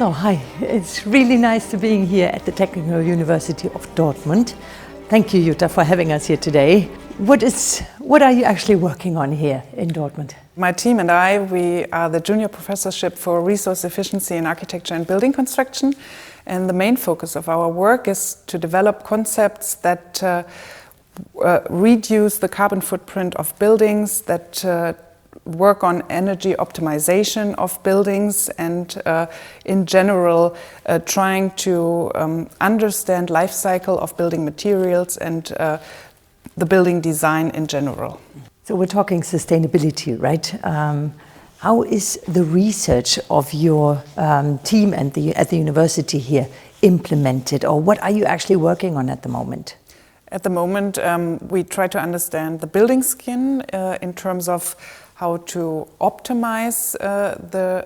So, hi, it's really nice to be here at the Technical University of Dortmund. Thank you, Jutta, for having us here today. What are you actually working on here in Dortmund? My team and I, we are the Junior Professorship for Resource Efficiency in Architecture and Building Construction. And the main focus of our work is to develop concepts that reduce the carbon footprint of buildings, that work on energy optimization of buildings, and in general trying to understand life cycle of building materials and the building design in general. So we're talking sustainability, right? How is the research of your team and at the university here implemented, or what are you actually working on at the moment? At the moment, we try to understand the building skin in terms of how to optimize the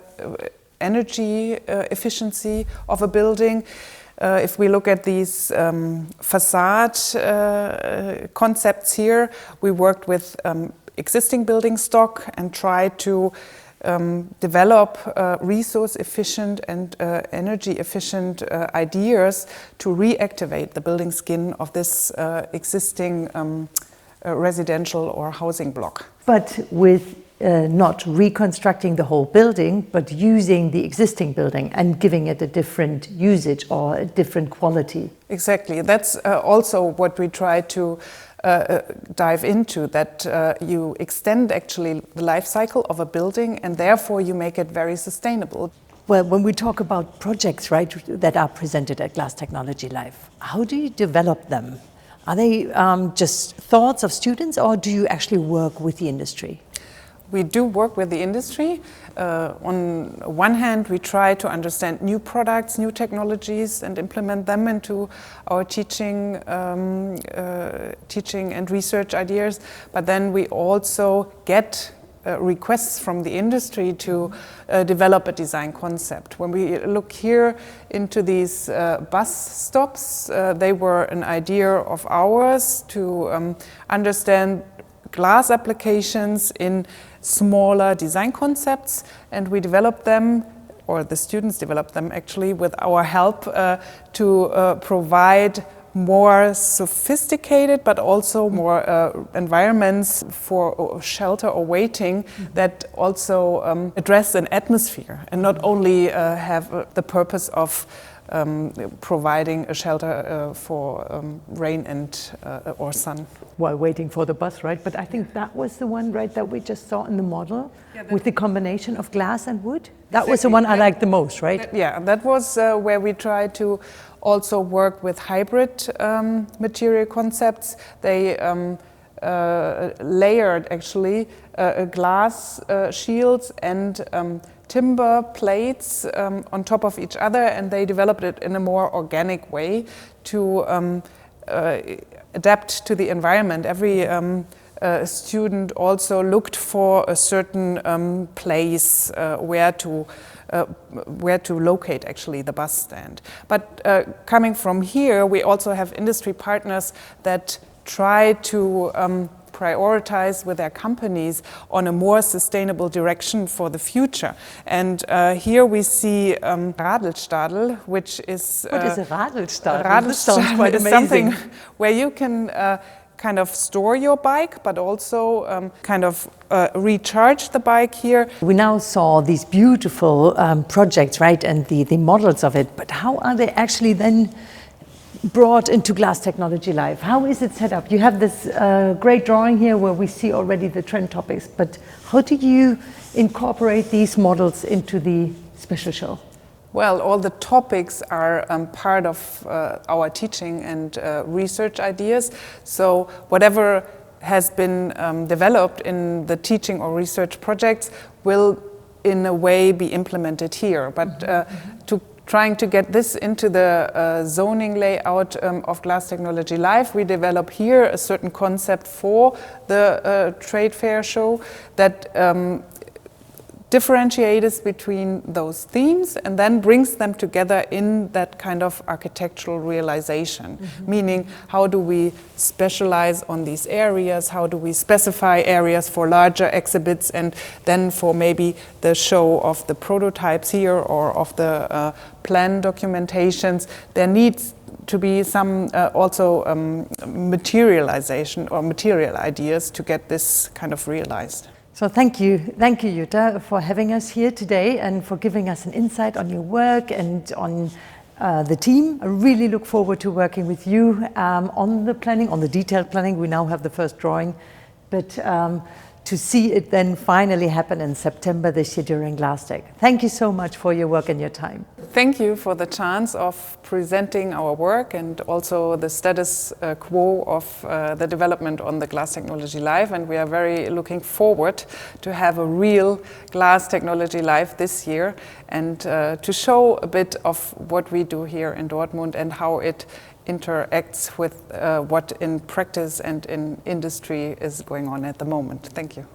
energy efficiency of a building. If we look at these facade concepts here, we worked with existing building stock and try to develop resource efficient and energy efficient ideas to reactivate the building skin of this existing residential or housing block. But with not reconstructing the whole building, but using the existing building and giving it a different usage or a different quality. Exactly. That's also what we try to dive into, that you extend actually the life cycle of a building and therefore you make it very sustainable. Well, when we talk about projects, right, that are presented at Glass Technology Live, how do you develop them? Are they just thoughts of students, or do you actually work with the industry? We do work with the industry. On one hand, we try to understand new products, new technologies, and implement them into our teaching and research ideas. But then we also get requests from the industry to develop a design concept. When we look here into these bus stops, they were an idea of ours to understand glass applications in smaller design concepts, and we developed them, or the students developed them actually, with our help to provide more sophisticated but also more environments for shelter or waiting that also address an atmosphere and not only have the purpose of providing a shelter for rain and or sun. While waiting for the bus, right? But I think that was the one, right, that we just saw in the model, with the combination of glass and wood. That was the one I liked the most, right? That was where we tried to also work with hybrid material concepts. They layered actually glass shields and timber plates on top of each other, and they developed it in a more organic way to adapt to the environment. Every student also looked for a certain place where to locate actually the bus stand. But coming from here, we also have industry partners that try to prioritize with their companies on a more sustainable direction for the future. And here we see Radelstadel, which is... What is a Radelstadel? That sounds quite amazing. Something where you can kind of store your bike, but also recharge the bike here. We now saw these beautiful projects, right, and the models of it, but how are they actually then brought into Glass Technology Live? How is it set up? You have this great drawing here where we see already the trend topics, but how do you incorporate these models into the special show? Well, all the topics are part of our teaching and research ideas. So whatever has been developed in the teaching or research projects will in a way be implemented here. But trying to get this into the zoning layout of Glass Technology Live, we develop here a certain concept for the trade fair show that differentiates between those themes and then brings them together in that kind of architectural realization. Meaning, how do we specialize on these areas? How do we specify areas for larger exhibits and then for maybe the show of the prototypes here or of the plan documentations? There needs to be some also materialization or material ideas to get this kind of realized. So thank you, Jutta, for having us here today and for giving us an insight on your work and on the team. I really look forward to working with you on the planning, on the detailed planning. We now have the first drawing, but to see it then finally happen in September this year during glasstec. Thank you so much for your work and your time. Thank you for the chance of presenting our work and also the status quo of the development on the Glass Technology Live. And we are very looking forward to have a real Glass Technology Live this year and to show a bit of what we do here in Dortmund and how it interacts with what in practice and in industry is going on at the moment. Thank you.